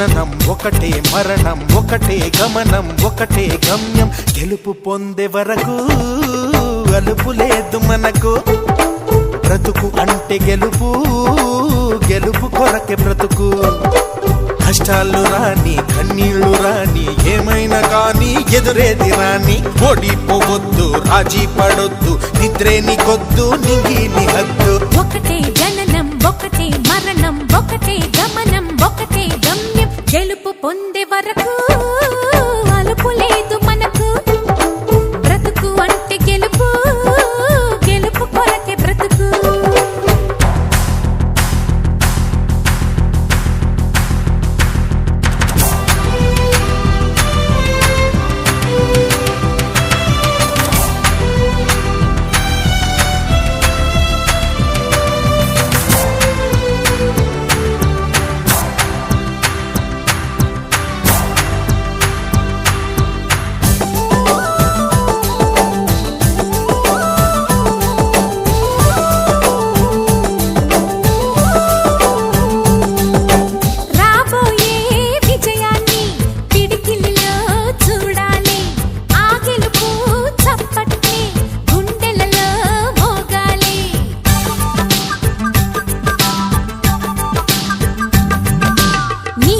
జననం ఒకటే మరణం ఒకటే గమనం ఒకటే గమ్యం గెలుపు పొందే వరకు అలుపు లేదు మనకు బ్రతుకు అంటే గెలుపు గెలుపు కొరకే బ్రతుకు కష్టాలు రాని కన్నీళ్లు రాని ఏమైనా కానీ ఎదురేది రాని ఓడిపోవద్దు రాజీ పడొద్దు నిద్రే నీకొద్దు నింగి హద్దు ఒకటే జననం ఒకటే మరణం ఒకటే గమనం ఒకటే గమ్యం గెలుపు పొందే వరకు